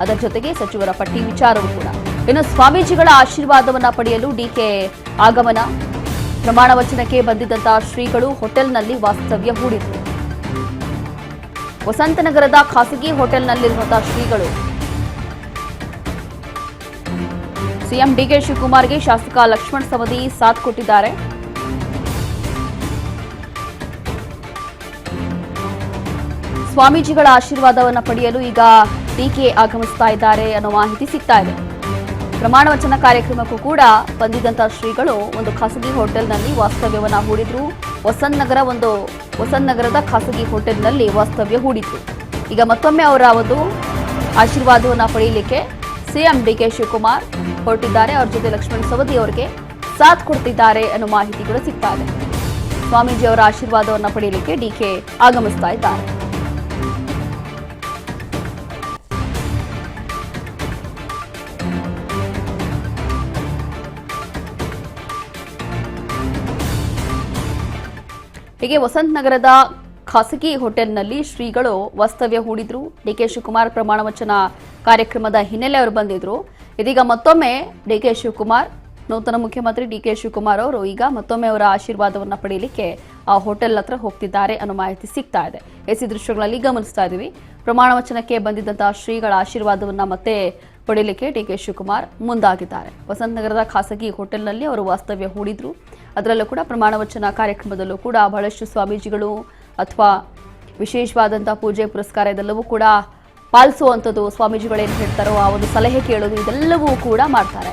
ಅದರ ಜೊತೆಗೆ ಸಚಿವರ ಪಟ್ಟಿ ವಿಚಾರವೂ ಕೂಡ. ಇನ್ನು ಸ್ವಾಮೀಜಿಗಳ ಆಶೀರ್ವಾದವನ್ನ ಪಡೆಯಲು ಡಿಕೆ ಆಗಮನ. ಪ್ರಮಾಣ ವಚನಕ್ಕೆ ಬಂದಿದ್ದಂತಹ ಶ್ರೀಗಳು ಹೋಟೆಲ್ನಲ್ಲಿ ವಾಸ್ತವ್ಯ ಹೂಡಿದರು. ವಸಂತನಗರದ ಖಾಸಗಿ ಹೋಟೆಲ್ನಲ್ಲಿರುವಂತಹ ಶ್ರೀಗಳು ಸಿಎಂ ಡಿಕೆ ಶಿವಕುಮಾರ್ಗೆ ಶಾಸಕ ಲಕ್ಷ್ಮಣ ಸವದಿ ಸಾಥ್ ಕೊಟ್ಟಿದ್ದಾರೆ. ಸ್ವಾಮೀಜಿಗಳ ಆಶೀರ್ವಾದವನ್ನು ಪಡೆಯಲು ಈಗ ಡಿಕೆ ಆಗಮಿಸ್ತಾ ಇದ್ದಾರೆ ಅನ್ನೋ ಮಾಹಿತಿ ಸಿಗ್ತಾ ಇದೆ. ಪ್ರಮಾಣ ವಚನ ಕಾರ್ಯಕ್ರಮಕ್ಕೂ ಕೂಡ ಬಂದಿದ್ದಂತಹ ಶ್ರೀಗಳು ಒಂದು ಖಾಸಗಿ ಹೋಟೆಲ್ನಲ್ಲಿ ವಾಸ್ತವ್ಯವನ್ನ ಹೂಡಿದ್ರು. ವಸಂತನಗರದ ಖಾಸಗಿ ಹೋಟೆಲ್ನಲ್ಲಿ ವಾಸ್ತವ್ಯ ಹೂಡಿದ್ರು. ಈಗ ಮತ್ತೊಮ್ಮೆ ಅವರ ಒಂದು ಆಶೀರ್ವಾದವನ್ನ ಪಡೆಯಲಿಕ್ಕೆ ಸಿಎಂ ಡಿಕೆ ಶಿವಕುಮಾರ್ ಹೊರಟಿದ್ದಾರೆ. ಅವ್ರ ಜೊತೆ ಲಕ್ಷ್ಮಣ ಸವದಿ ಅವರಿಗೆ ಸಾಥ್ ಕೊಡ್ತಿದ್ದಾರೆ ಅನ್ನೋ ಮಾಹಿತಿ ಕೂಡ ಸಿಗ್ತಾ ಇದೆ. ಸ್ವಾಮೀಜಿ ಅವರ ಆಶೀರ್ವಾದವನ್ನ ಪಡೆಯಲಿಕ್ಕೆ ಡಿಕೆ ಆಗಮಿಸ್ತಾ ಇದ್ದಾರೆ. ಹೀಗೆ ವಸಂತನಗರದ ಖಾಸಗಿ ಹೋಟೆಲ್ನಲ್ಲಿ ಶ್ರೀಗಳು ವಾಸ್ತವ್ಯ ಹೂಡಿದ್ರು. ಡಿಕೆ ಶಿವಕುಮಾರ್ ಪ್ರಮಾಣ ವಚನ ಕಾರ್ಯಕ್ರಮದ ಹಿನ್ನೆಲೆ ಅವರು ಬಂದಿದ್ರು. ಇದೀಗ ಮತ್ತೊಮ್ಮೆ ಡಿಕೆ ಶಿವಕುಮಾರ್, ನೂತನ ಮುಖ್ಯಮಂತ್ರಿ ಡಿಕೆ ಶಿವಕುಮಾರ್ ಅವರು ಈಗ ಮತ್ತೊಮ್ಮೆ ಅವರ ಆಶೀರ್ವಾದವನ್ನ ಪಡೆಯಲಿಕ್ಕೆ ಆ ಹೋಟೆಲ್ ಹತ್ರ ಹೋಗ್ತಿದ್ದಾರೆ ಅನ್ನೋ ಮಾಹಿತಿ ಸಿಗ್ತಾ ಇದೆ. ಎಸಿ ದೃಶ್ಯಗಳಲ್ಲಿ ಗಮನಿಸ್ತಾ ಇದ್ದೀವಿ. ಪ್ರಮಾಣ ವಚನಕ್ಕೆ ಬಂದಿದ್ದಂತಹ ಶ್ರೀಗಳ ಆಶೀರ್ವಾದವನ್ನ ಮತ್ತೆ ಪಡೆಯಲಿಕ್ಕೆ ಡಿಕೆ ಶಿವಕುಮಾರ್ ಮುಂದಾಗಿದ್ದಾರೆ. ವಸಂತನಗರದ ಖಾಸಗಿ ಹೋಟೆಲ್ನಲ್ಲಿ ಅವರು ವಾಸ್ತವ್ಯ ಹೂಡಿದ್ರು. ಅದರಲ್ಲೂ ಕೂಡ ಪ್ರಮಾಣ ವಚನ ಕಾರ್ಯಕ್ರಮದಲ್ಲೂ ಕೂಡ ಬಹಳಷ್ಟು ಸ್ವಾಮೀಜಿಗಳು ಅಥವಾ ವಿಶೇಷವಾದಂತಹ ಪೂಜೆ ಪುರಸ್ಕಾರ ಇದೆಲ್ಲವೂ ಕೂಡ ಪಾಲಿಸುವಂಥದ್ದು, ಸ್ವಾಮೀಜಿಗಳೇನು ಹೇಳ್ತಾರೋ ಆ ಒಂದು ಸಲಹೆ ಕೇಳೋದು ಇದೆಲ್ಲವೂ ಕೂಡ ಮಾಡ್ತಾರೆ.